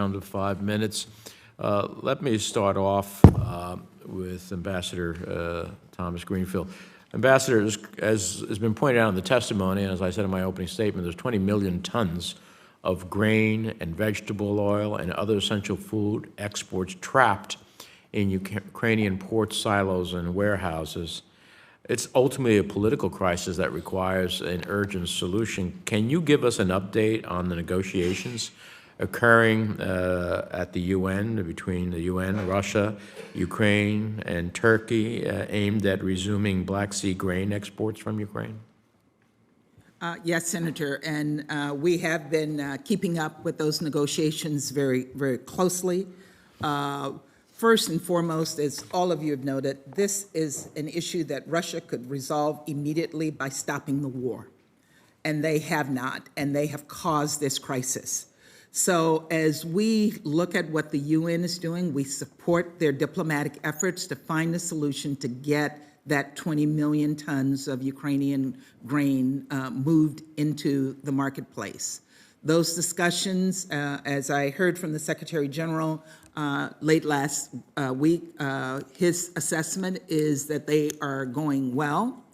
round of 5 minutes. Let me start off with Ambassador Thomas Greenfield. Ambassador, as has been pointed out in the testimony, and as I said in my opening statement, there's 20 million tons of grain and vegetable oil and other essential food exports trapped in Ukrainian port silos and warehouses. It's ultimately a political crisis that requires an urgent solution. Can you give us an update on the negotiations occurring at the UN, between the UN, Russia, Ukraine, and Turkey, aimed at resuming Black Sea grain exports from Ukraine? Yes, Senator, and we have been keeping up with those negotiations very, very closely. First and foremost, as all of you have noted, this is an issue that Russia could resolve immediately by stopping the war. And they have not, and they have caused this crisis. So as we look at what the UN is doing, we support their diplomatic efforts to find a solution to get that 20 million tons of Ukrainian grain moved into the marketplace. Those discussions, as I heard from the Secretary General late last week, his assessment is that they are going well.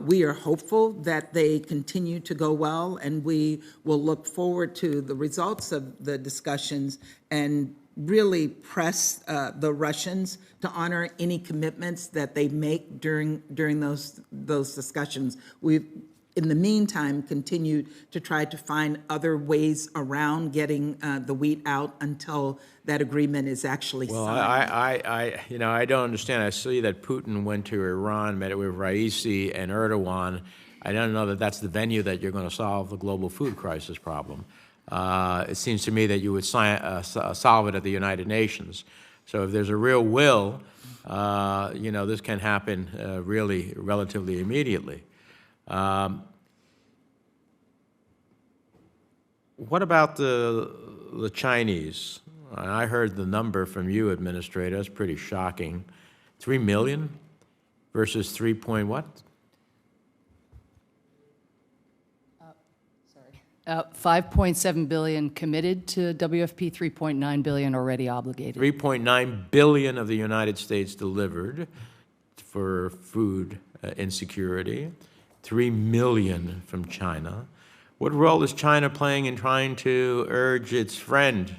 We are hopeful that they continue to go well, and we will look forward to the results of the discussions and really press the Russians to honor any commitments that they make during those discussions. We've, in the meantime, continued to try to find other ways around getting the wheat out until that agreement is actually signed. Well, I don't understand. I see that Putin went to Iran, met with Raisi and Erdogan. I don't know that that's the venue that you're going to solve the global food crisis problem. It seems to me that you would solve it at the United Nations. So if there's a real will, this can happen really relatively immediately. What about the Chinese? I heard the number from you, Administrator. That's pretty shocking. 3 million versus 3 point what? 5.7 billion committed to WFP, 3.9 billion already obligated. 3.9 billion of the United States delivered for food insecurity. 3 million from China. What role is China playing in trying to urge its friend,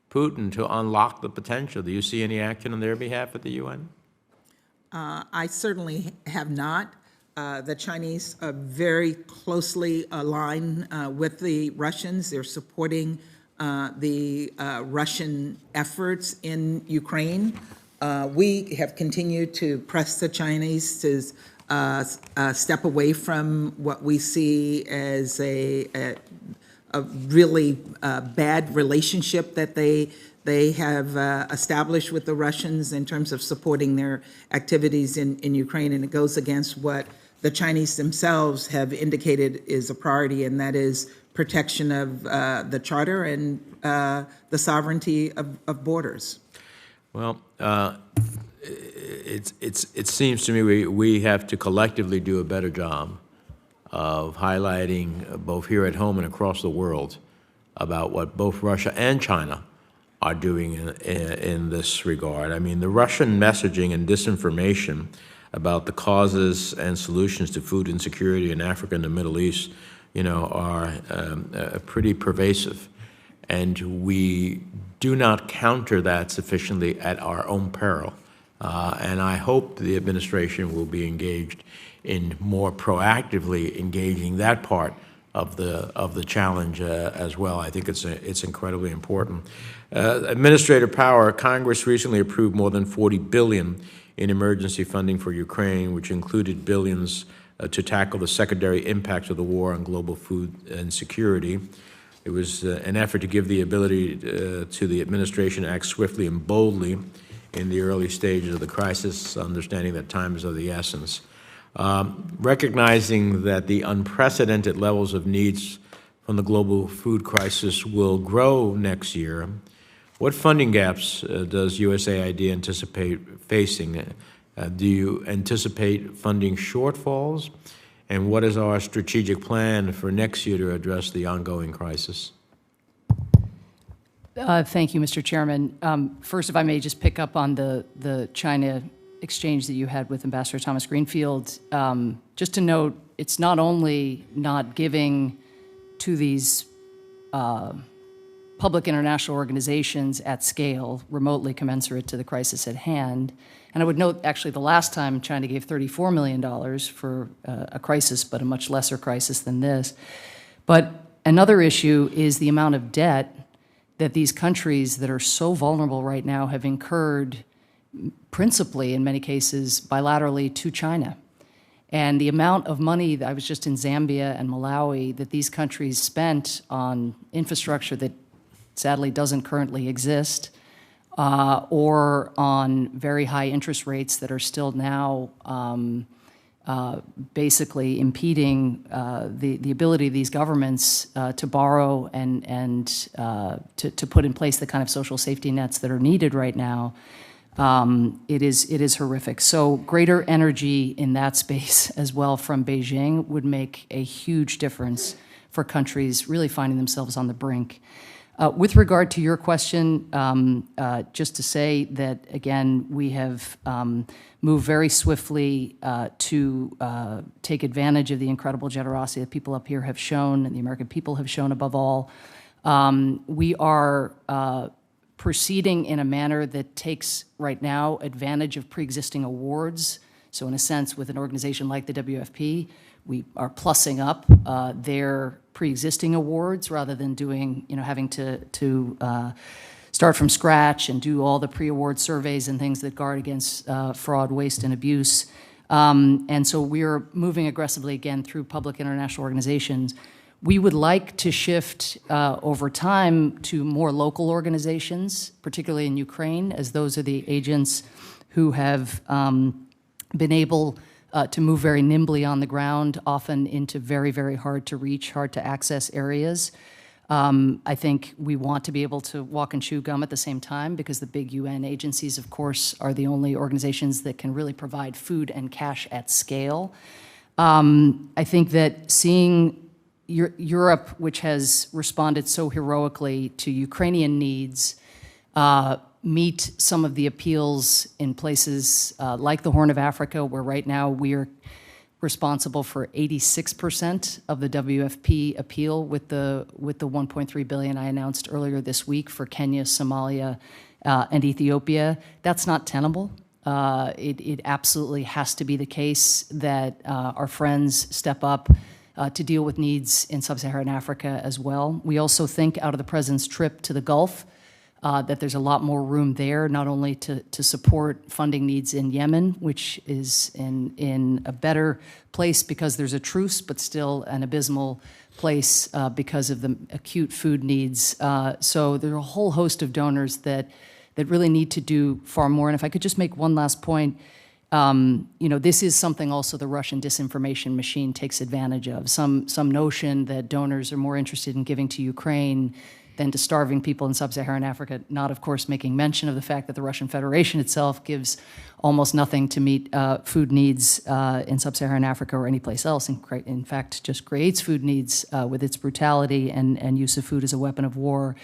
Putin, to unlock the potential? Do you see any action on their behalf at the UN? I certainly have not. The Chinese are very closely aligned with the Russians. They're supporting the Russian efforts in Ukraine. We have continued to press the Chinese to step away from what we see as a really bad relationship that they have established with the Russians in terms of supporting their activities in Ukraine, and it goes against what the Chinese themselves have indicated is a priority, and that is protection of the Charter and the sovereignty of borders. Well, it seems to me we have to collectively do a better job of highlighting both here at home and across the world about what both Russia and China are doing in this regard. I mean, the Russian messaging and disinformation about the causes and solutions to food insecurity in Africa and the Middle East, are pretty pervasive. And we do not counter that sufficiently at our own peril. And I hope the administration will be engaged in more proactively engaging that part of the challenge as well. I think it's incredibly important. Administrator Power, Congress recently approved more than $40 billion in emergency funding for Ukraine, which included billions to tackle the secondary impacts of the war on global food insecurity. It was an effort to give the ability to the administration to act swiftly and boldly in the early stages of the crisis, understanding that time is of the essence. Recognizing that the unprecedented levels of needs from the global food crisis will grow next year, what funding gaps does USAID anticipate facing? Do you anticipate funding shortfalls? And what is our strategic plan for next year to address the ongoing crisis? Thank you, Mr. Chairman. First, if I may just pick up on the China exchange that you had with Ambassador Thomas Greenfield. Just to note, it's not only not giving to these public international organizations at scale, remotely commensurate to the crisis at hand. And I would note, actually, the last time China gave $34 million for a crisis, but a much lesser crisis than this. But another issue is the amount of debt that these countries that are so vulnerable right now have incurred, principally, in many cases, bilaterally to China. And the amount of money, I was just in Zambia and Malawi, that these countries spent on infrastructure that sadly doesn't currently exist, or on very high interest rates that are still now basically impeding the ability of these governments to borrow and to put in place the kind of social safety nets that are needed right now. It is horrific. So greater energy in that space as well from Beijing would make a huge difference for countries really finding themselves on the brink. With regard to your question, just to say that, again, we have moved very swiftly to take advantage of the incredible generosity that people up here have shown and the American people have shown above all. We are proceeding in a manner that takes right now advantage of pre-existing awards. So in a sense, with an organization like the WFP, we are plussing up their pre-existing awards rather than doing, having to start from scratch and do all the pre-award surveys and things that guard against fraud, waste, and abuse. And so we are moving aggressively again through public international organizations. We would like to shift over time to more local organizations, particularly in Ukraine, as those are the agents who have been able to move very nimbly on the ground, often into very, very hard to reach, hard to access areas. I think we want to be able to walk and chew gum at the same time because the big UN agencies, of course, are the only organizations that can really provide food and cash at scale. I think that seeing Europe, which has responded so heroically to Ukrainian needs, meet some of the appeals in places like the Horn of Africa, where right now we are responsible for 86% of the WFP appeal with the 1.3 billion I announced earlier this week for Kenya, Somalia, and Ethiopia. That's not tenable. It absolutely has to be the case that our friends step up to deal with needs in sub-Saharan Africa as well. We also think out of the President's trip to the Gulf that there's a lot more room there, not only to support funding needs in Yemen, which is in a better place because there's a truce, but still an abysmal place because of the acute food needs. So there are a whole host of donors that really need to do far more. And if I could just make one last point, this is something also the Russian disinformation machine takes advantage of. Some notion that donors are more interested in giving to Ukraine than to starving people in sub-Saharan Africa, not, of course, making mention of the fact that the Russian Federation itself gives almost nothing to meet food needs in sub-Saharan Africa or anyplace else. In fact, just creates food needs with its brutality and use of food as a weapon of war.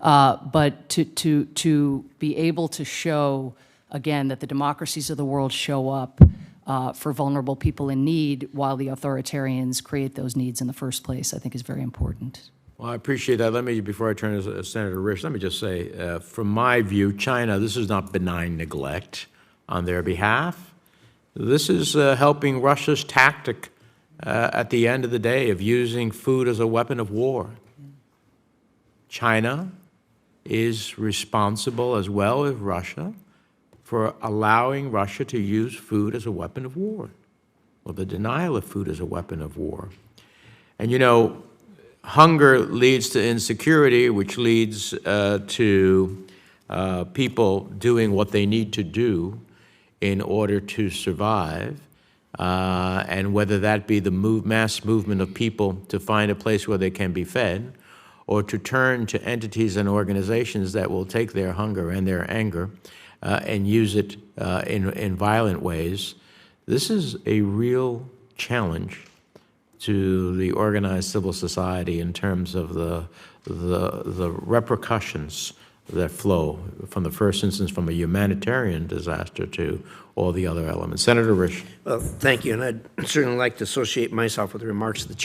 But to be able to show, again, that the democracies of the world show up for vulnerable people in need while the authoritarians create those needs in the first place, I think is very important. Well, I appreciate that. Let me, before I turn to Senator Risch, let me just say, from my view, China, this is not benign neglect on their behalf. This is helping Russia's tactic at the end of the day of using food as a weapon of war. China is responsible, as well as Russia, for allowing Russia to use food as a weapon of war, or the denial of food as a weapon of war. And hunger leads to insecurity, which leads to people doing what they need to do in order to survive, and whether that be the mass movement of people to find a place where they can be fed, or to turn to entities and organizations that will take their hunger and their anger and use it in violent ways. This is a real challenge to the organized civil society in terms of the the repercussions that flow from the first instance from a humanitarian disaster to all the other elements. Senator Risch. Well, thank you, and I'd certainly like to associate myself with the remarks of the